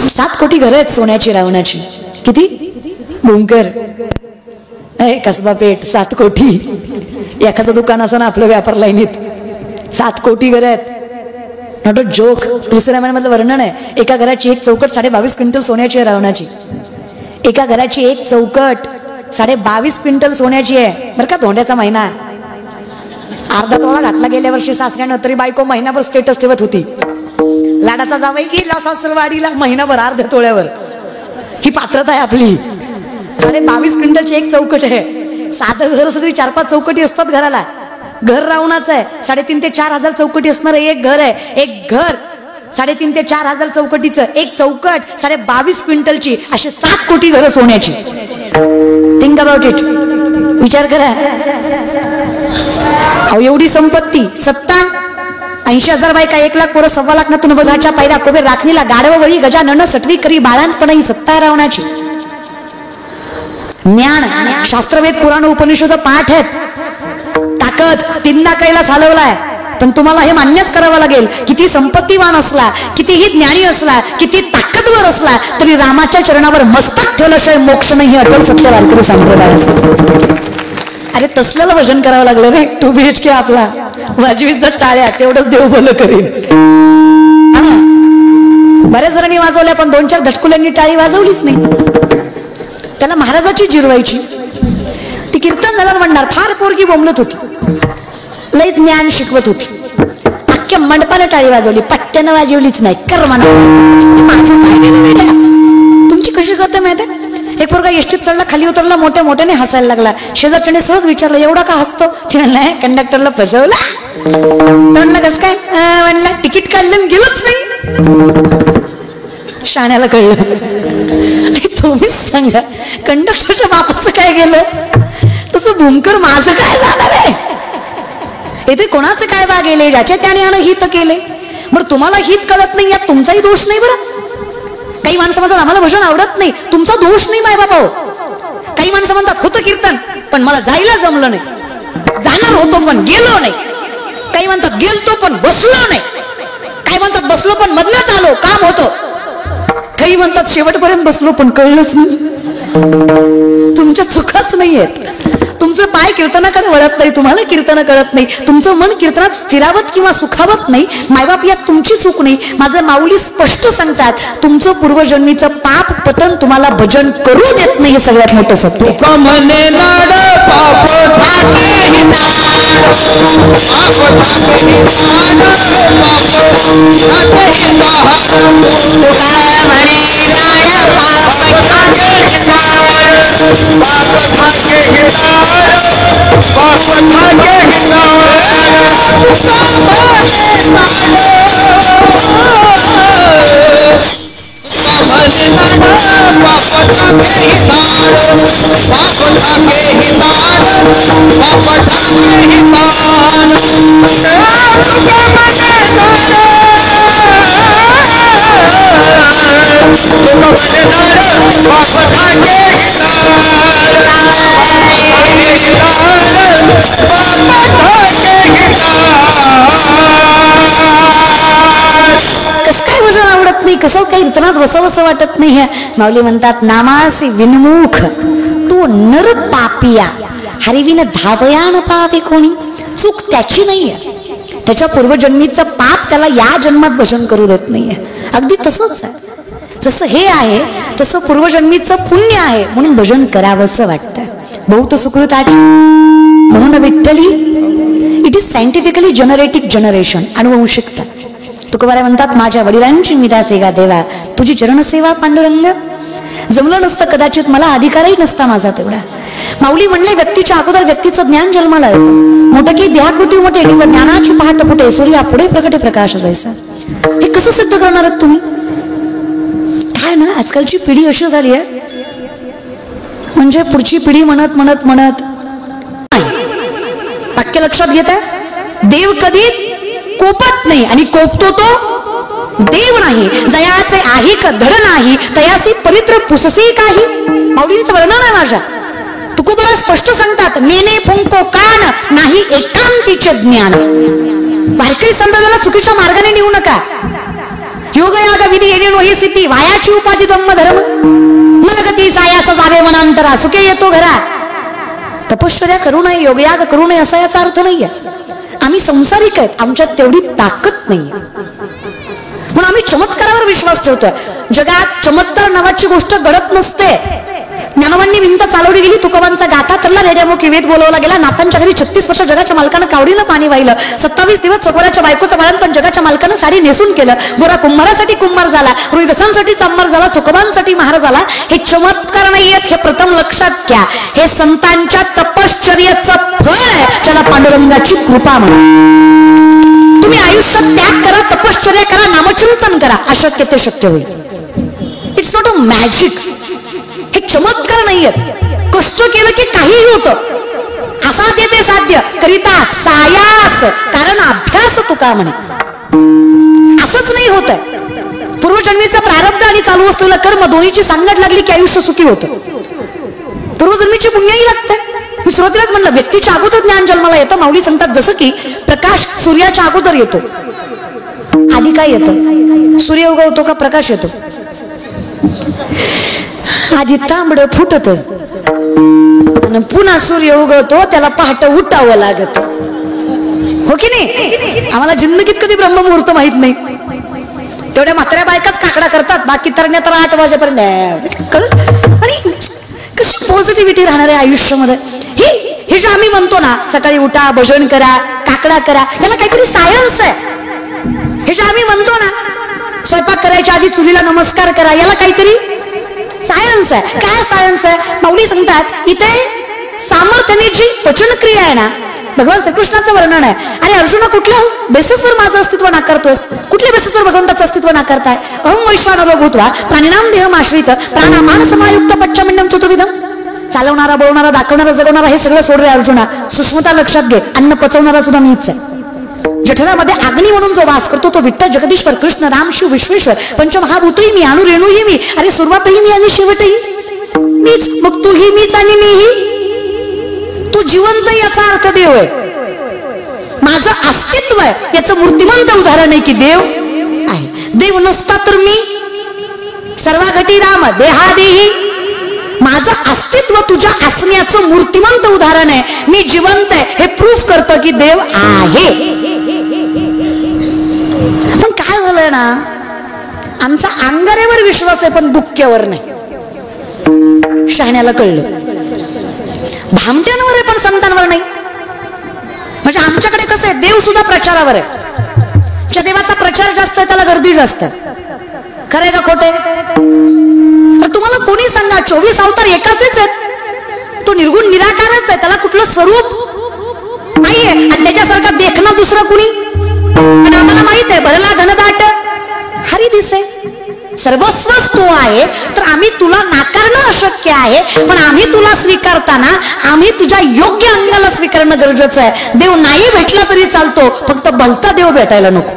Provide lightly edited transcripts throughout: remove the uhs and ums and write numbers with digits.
7 कोटी घरं आहेत सोन्याची रावणाची. किती? भूमकर कसबा पेठ 7 कोटी. एखादं दुकान असं ना आपलं व्यापार लाईनीत. 7 कोटी घरं आहेत. Not a joke. दुसऱ्या महिन्यामधलं वर्णन आहे. एका घराची एक चौकट 22.5 क्विंटल सोन्याची आहे रावणाची. एका घराची एक चौकट 22.5 क्विंटल सोन्याची आहे बरं का. धोंड्याचा महिना. अर्धा तोळा घातला गेल्या वर्षी सासऱ्यानं, तरी बायको महिनाभर स्टेटस ठेवत होती. लाडाचा जावई गेला सासरवाडीला, महिनाभर अर्ध्या तोळ्यावर. ही पात्रता आहे आपली. 22.5 क्विंटलची एक चौकट आहे. साधं घर असं तरी 4-5 चौकटी असतात घराला. घर रावणाचं आहे. 3,500 ते 4,000 चौकटी असणार एक घर आहे. एक घर 3,500 ते 4,000 चौकटीचं. एक चौकट 22.5 क्विंटलची. असे 7 कोटी घरं सोन्याची. Think about it. विचार करा. अहो एवढी संपत्ती, सत्ता, 80,000 बायका, 1,00,000 पोरं, 1,25,00,000 ना तुन बघाच्या पायऱ्या, कुबेर राखणीला गाढव वळी, गजानन सटवी करी बाळांतपण ही सत्ता रावणाची. ज्ञान, शास्त्रवेद, पुराण, उपनिषद पाठ आहेत. ताकद 3 कैलास हलवलाय. पण तुम्हाला हे मान्यच करावं लागेल. किती संपत्तीवान असला, कितीही ज्ञानी असला, किती ताकदवर असला, तरी रामाच्या चरणावर मस्तक ठेवल्याशिवाय मोक्ष नाही. अटल सत्य वारकरी संप्रदायाचं. अरे तसल्याला भजन करावं लागलं रे. 2 BHK आपला वाजवीचा टाळ्या, तेवढंच देव भलं करेल. बऱ्याच जणांनी वाजवल्या, पण 2-4 धटकुल्यांनी टाळी वाजवलीच नाही. त्याला महाराजाची जिरवायची. ती कीर्तन झाल्यावर म्हणणार, फार पोरगी बोंबलत होती, लय ज्ञान शिकवत होती, अख्ख्या मंडपाला टाळी वाजवली, पट्ट्यानं वाजवलीच नाही. कर्माना तुमची कशी करते माहिती आहे? एक पोरगा एसटीत चढला, खाली उतरला, मोठ्या मोठ्याने हसायला लागला. शेजारच्याने सहज विचारलं, एवढा का हसतो? ते म्हणलं, कंडक्टरला फसवला. म्हणलं कसं काय? म्हणला तिकीट काढलं गेलंच नाही. शाण्याला कळलं. तुम्हीच सांगा, कंडक्टरच्या बापाचं काय गेलं? तसं भूमकर माझं काय जाणार आहे? इथे कोणाचं काय बा गेले? ज्याच्या त्याने आण हित केले. बरं तुम्हाला हित कळत नाही, यात तुमचाही दोष नाही. बरं काही माणसं म्हणतात आम्हाला भजन आवडत नाही, तुमचा दोष नाही माय बाबा. काही माणसं म्हणतात होतं कीर्तन पण मला जायला जमलं नाही, जाणार होतो पण गेलो नाही. काही म्हणतात गेलतो पण बसलो नाही. काही म्हणतात बसलो पण मधनच आलो, काम होतं. काही म्हणतात शेवटपर्यंत बसलो पण कळलंच नाही. तुमच्या चुकाच नाही आहेत. तुमचं पाय कीर्तनाकडे वळत नाही, तुम्हाला कीर्तन कळत नाही, तुमचं मन कीर्तनात स्थिरावत किंवा सुखावत नाही. मायबाप यात तुमची चूक नाही. माझे माऊली स्पष्ट सांगतात, तुमचं पूर्वजन्मीचं पाप पतन तुम्हाला भजन करू देत नाही. हे सगळ्यात मोठं सत्य. कसं काही कीर्तनात वसवसं वाटत नाही. है माऊली म्हणतात, नामासी विनमुख तो नर पापिया, हरिविन धावयान पावे कोणी. चूक त्याची नाहीये, त्याच्या पूर्वजन्मीचं पाप त्याला या जन्मात भजन करू देत नाहीये. अगदी तसंच आहे. जसं हे आहे तसं पूर्वजन्मीचं पुण्य आहे, म्हणून भजन करावंसं वाटतं. बहुत सुकृताची म्हणून विठ्ठली. इट इज सायंटिफिकली जेनरेटिक जनरेशन, अनुवंशिकता. तुकोबाराय म्हणतात, माझ्या वडिलांची मिरासे गा देवा, तुझी चरणसेवा पांडुरंग. जमलं नसतं कदाचित, मला अधिकारही नसता माझा तेवढा. माऊली म्हणले, व्यक्तीच्या अगोदर व्यक्तीचं ज्ञान जन्माला येतं. मोठं की देहाकृती मोठे, ज्ञानाची पहाट फुटे, सूर्या पुढे प्रकटे प्रकाश जायचा. हे कसं सिद्ध करणार आहात तुम्ही? काय ना, आजकालची पिढी अशी झाली आहे, म्हणजे पुढची पिढी म्हणत म्हणत म्हणत वाक्य लक्षात घेत आहे, देव कधीच कोपत नाही, आणि कोपतो तो देव नाही. जयाचे आहे का धड नाही, तयासी पवित्र पुससे काही. माऊलींचं वर्णन आहे माझ्या. तुकोबारा स्पष्ट सांगतात, नेने फुंको कान नाही एकांतीचे ज्ञान. वारकरी संप्रदायाला चुकीच्या मार्गाने नेऊ नका. योगयाग विधी येणे नोही सिद्धी वायाची उपाधी धम्म धर्म मलगती सायास जावे मनांतरा सुखे येतो घरा. तपश्चर्या करू नये, योगयाग करू नये असा याचा अर्थ नाहीये. आम्ही संसारिक आहेत, आमच्यात तेवढी ताकद नाहीये म्हणून आम्ही चमत्कारावर विश्वास ठेवतोय. जगात चमत्कार नावाची गोष्ट घडत नसते. ज्ञानोबांनी भिंत चालवली गेली, तुकोबांचा गाथा तरला रेड्यामुखी वेद बोलवला गेला. नातांच्या घरी 36 वर्ष जगाच्या मालकानं कावडीनं पाणी वाहिलं. 27 दिवस चकोराच्या बायकोचं बाळणपण जगाच्या मालकानं साडी नेसून केलं. गोरा कुंभारासाठी कुंभार झाला, रोहिदासांसाठी चांभार झाला, चोकोबांसाठी महार झाला. हे चमत्कार नाहीयेत, हे प्रथम लक्षात घ्या. हे संतांच्या तपश्चर्याचं फळ आहे, त्याला पांडुरंगाची कृपा म्हणा. तुम्ही आयुष्यात त्याग करा, तपश्चर्या करा, नामचिंतन करा, अशक्य ते शक्य होईल. It's not a magic. हे चमत्कार नाहीयेत. कष्ट केलं की काहीही होतं. असाध्य ते साध्य करिता सायास कारण अभ्यास तुका म्हणे. असंच नाही होत. पूर्वजन्मीचा प्रारब्ध आणि चालू असलेलं कर्म दोन्हीची सांगड लागली की आयुष्य सुखी होतं. पूर्वजन्मीची पुण्यही लागते. मी सुरुवातीलाच म्हणलं, व्यक्तीच्या अगोदर ज्ञान जन्माला येतं. माऊली सांगतात जसं की प्रकाश सूर्याच्या अगोदर येतो. आधी काय येतं? सूर्य उगवतो का प्रकाश येतो? आधी तांबड फुटत आणि पुन्हा सूर्य उगवतो, त्याला पहाटे उठावं लागत. हो की नाही? आम्हाला जिंदगीत कधी ब्रह्ममुहूर्त माहित नाही. तेवढ्या म्हाताऱ्या बायकाच काकडा करतात, बाकी तरण्या तर 8 वाजेपर्यंत कळत. आणि कशी पॉझिटिव्हिटी राहणार आहे आयुष्यामध्ये. हे जे आम्ही म्हणतो ना, सकाळी उठा, भजन करा, काकडा करा, याला काहीतरी सायन्स आहे. हे जे आम्ही म्हणतो ना, स्वयंपाक करायच्या आधी चुलीला नमस्कार करा, याला काहीतरी सायन्स आहे. काय सायन्स आहे? माऊली सांगतात इथे सामर्थ्याने जी पचनक्रिया आहे ना, भगवान श्रीकृष्णाचं वर्णन आहे. अरे अर्जुना, कुठल्या बेसिसवर माझं अस्तित्व नाकारतोस? कुठल्या बेसिसवर भगवंताचं अस्तित्व नाकारताय? अहं वैश्वानरो भूत्वा प्राणिनाम देहम आश्रित प्राणापान समायुक्त पच्चमिन्नम चतुर्विधम. चालवणारा, बोलणारा, दाखवणारा, जगवणारा हे सगळं सोड रे अर्जुना. सूक्ष्मता लक्षात घे. अन्न पचवणारा सुद्धा मीच आहे. जठरामध्ये अग्नी म्हणून जो वास करतो तो विठ्ठल, जगदीश्वर, कृष्ण, राम, शिव, विश्वेश्वर. पंचमहाभूतही मी, अणु रेणूही मी. अरे सुरुवातही मी आणि शेवटही मीच. मग तूही मीच आणि मीही. तू जिवंत याचा अर्थ देव आहे. माझं अस्तित्व आहे याचं मूर्तिमंत उदाहरण आहे की देव आहे. देव नसता तर मी सर्वाघटी राम देहादेही. माझं अस्तित्व तुझ्या असण्याचं मूर्तिमंत उदाहरण आहे. मी जिवंत आहे हे प्रूफ करतं की देव आहे. पण काय झालंय ना, आमचा अंगारेवर विश्वास आहे पण बुक्क्यावर नाही. शहाण्याला कळलं. भामट्यांवर आहे पण संतांवर नाही. म्हणजे आमच्याकडे कसं आहे, देव सुद्धा प्रचारावर आहे. ज्या देवाचा प्रचार जास्त आहे त्याला गर्दी जास्त आहे. खरंय का खोटे? तुम्हाला कोणी सांगा, 24 अवतार एकाच आहेत. तो निर्गुण निराकारच आहे, त्याला कुठलं स्वरूप नाहीये. आणि त्याच्यासारखा देखना दुसरा कुणी. आणि आम्हाला माहित आहे भरला घनदाट हरी दिसे. सर्वस्वच तो आहे, तर आम्ही तुला नाकारणं अशक्य आहे. पण आम्ही तुला स्वीकारताना आम्ही तुझ्या योग्य अंगाला स्वीकारणं गरजेचं आहे. देव नाही भेटला तरी चालतो, फक्त भलता देव भेटायला नको.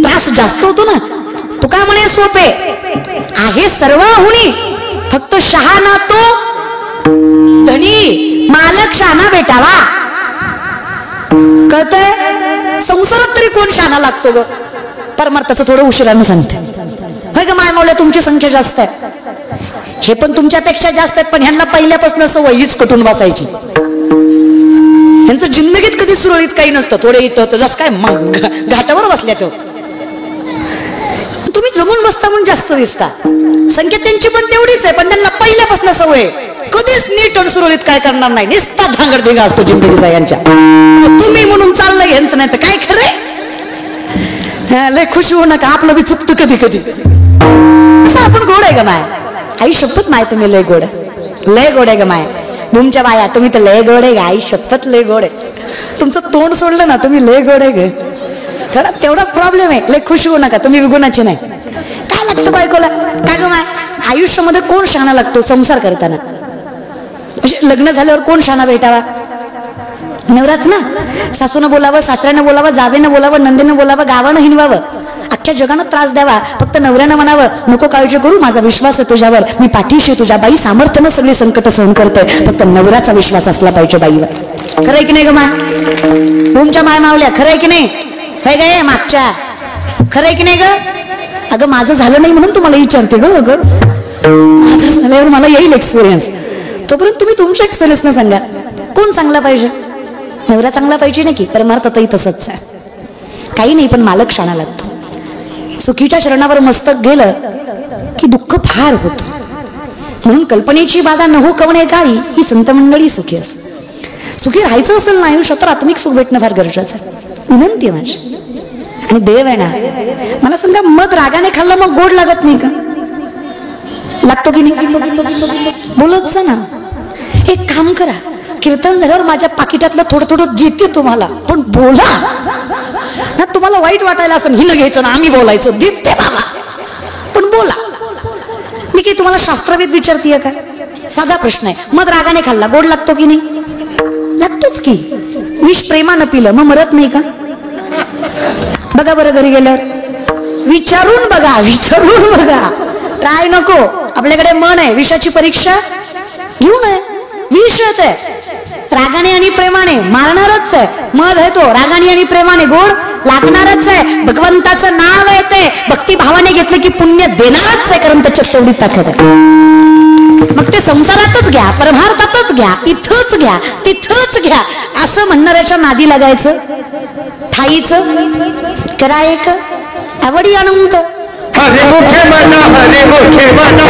त्रास जास्त होतो ना. तू काय म्हणे, सोपे आहे सर्वाहुनी, फक्त शहाणा तो धनी, मालक शहाणा भेटावा. कळतंय? संसारात तरी कोण शहाणा लागतो ग? परमार्थाचं थोडं उशिरानं सांगते. होय ग माय मावल्या, तुमची संख्या जास्त आहे. हे पण तुमच्यापेक्षा जास्त आहेत, पण ह्यांना पहिल्यापासून सवयीच कटून बसायची. ह्यांचं जिंदगीत कधी सुरळीत काही नसतं. थोडे इथं तर जसं काय घाटावर बसल्या तो. तुम्ही जमून बसता म्हणून जास्त दिसता. संख्या त्यांची पण तेवढीच आहे, पण त्यांना पहिल्यापासून सवय. कधीच नीट आणि सुरळीत काय करणार नाही. निस्ता धांगडधिंगा असतो जिंदगीचा यांच्या. तुम्ही म्हणून चाललंय ह्यांचं, नाही तर काय खरंय. लय खुश होऊ नका, आपलं बी चुकतं कधी कधी. असं आपण गोड आहे ग माय. आई शपथ माय, तुम्ही लय गोड आहे. लय गोड आहे ग माय. तुमच्या बाया तुम्ही तर लय गोड आहे ग. आई शपथ लय गोड आहे. तुमचं तोंड सोडलं ना, तुम्ही लय गोड आहे ग. तेवढाच प्रॉब्लेम आहे. लय खुश होऊ नका, तुम्ही विगुणाचे नाही. काय लागतं बायकोला? काय ग माय, आयुष्यामध्ये कोण शहाणा लागतो? संसार करताना. म्हणजे लग्न झाल्यावर कोण शहाणा भेटावा? नवराच ना. सासूनं बोलावं, सासऱ्यानं बोलावं, जावेनं बोलावं, नंदीनं बोलावं, गावानं हिंडवावं, अख्ख्या जगानं त्रास द्यावा, फक्त नवऱ्यानं म्हणावं नको काळजी करू, माझा विश्वास आहे तुझ्यावर, मी पाठीशी तुझ्या बाई सामर्थ्यानं सगळी संकट सहन करते. फक्त नवऱ्याचा विश्वास असला पाहिजे बाईवर. खरंय की नाही ग माय? तुमच्या माय मावल्या खरंय की नाही? हे गे मागच्या खरंय की नाही ग? अगं माझं झालं नाही म्हणून तुम्हाला विचारते ग. माझं झाल्यावर मला येईल एक्सपिरियन्स. तोपर्यंत तुम्ही तुमच्या एक्सपिरियन्स न सांगा. कोण चांगला पाहिजे? नवरा चांगला पाहिजे नाही की परमार्थतही तसंच आहे. काही नाही पण मालक शाणा लागतो. सुखीच्या चरणावर मस्तक गेलं की दुःख फार होतं. म्हणून कल्पनेची बाधा न हो कवणे काळी ही संत मंडळी सुखी असो. सुखी राहायचं असेल ना आयुष्यात तर आत्मिक सुख भेटणं फार गरजेचं आहे. विनंती आहे माझी. आणि देव आहे ना, मला सांगा मध रागाने खाल्लं मग गोड लागत नाही का? लागतो की नाही? बोलत जा ना. एक काम करा, कीर्तन झाल्यावर माझ्या पाकिटातलं थोडं थोडं देते तुम्हाला, पण बोला ना. तुम्हाला वाईट वाटायला असं हिनं घ्यायचं ना, आम्ही बोलायचं देते बाबा, पण बोला. मी काही तुम्हाला शास्त्रवेद विचारतीये का? साधा प्रश्न आहे. मध रागाने खाल्ला गोड लागतो की नाही? लागतोच की. विष प्रेमानं पिलं मग मरत नाही का? बघा बरं घरी गेल्यावर विचारून बघा, विचारून बघा. ट्राय नको. आपल्याकडे मन आहे, विषाची परीक्षा घेऊ नये. विष आहे रागाने आणि प्रेमाने मारणारच आहे. मध आहे तो रागाने आणि प्रेमाने गोड लागणारच आहे. भगवंताचं नाव आहे ते भक्तिभावाने घेतलं की पुण्य देणारच आहे, कारण त्याच्यात तेवढी ताकद आहे. मग ते संसारातच घ्या, परमार्थातच घ्या, इथंच घ्या, तिथंच घ्या. असं म्हणणाऱ्याच्या नादी लागायचं. ठाईचं करा एक आवडी अनंत. हरे मुखे मना, हरे मुखे मना,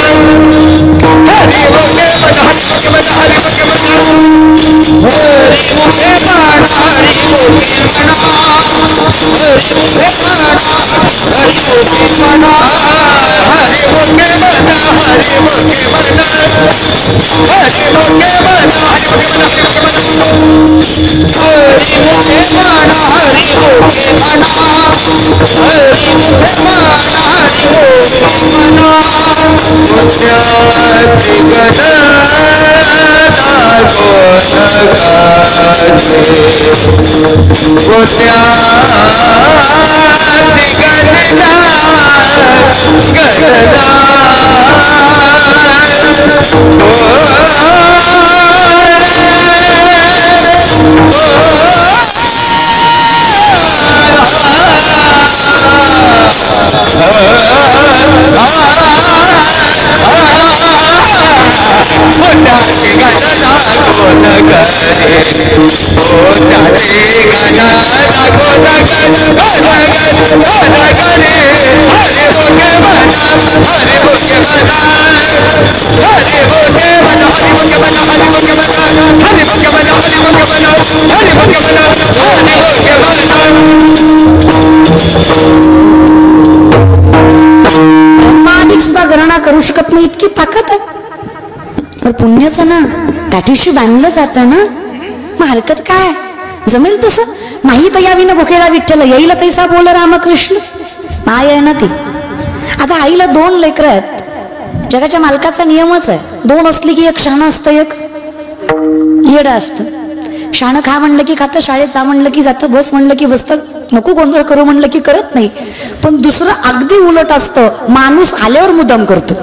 हरे मुखे मना, हरे मुखे मना, हरे मुखे मना, हरे मुखे मना, हरे मुखे मना, हरे मुखे मना, हरे मुखे मना, हरे मुखे मना, हरे मुखे मना, हरे मुखे मना, हरे मुखे मना, हरे मुखे मना, हरे मुखे मना, हरे मुखे मना, हरे मुखे मना, हरे मुखे मना. पुण्याची गणना कोण गाते, पुण्याची सुद्धा गणना करू शकत नाही इतकी ताकद आहे. पण पुण्याचं ना काठीशी बांधलं जातं ना, मग हरकत काय? जमेल तसं नाही तर याविनं भुकेला विठ्ठल येईल तैसा बोल रामकृष्ण. माय आहे ना ती. आता आईला 2 लेकरं आहेत. जगाच्या मालकाचा नियमच आहे, 2 असली की एक शहाणं असतं, एक येडं असतं. शहाणं खा म्हणलं की खातं, शाळेत जा म्हणलं की जातं, बस म्हणलं की बसतं, नको गोंधळ करू म्हणलं की करत नाही. पण दुसरं अगदी उलट असतं, माणूस आल्यावर मुद्दाम करतो.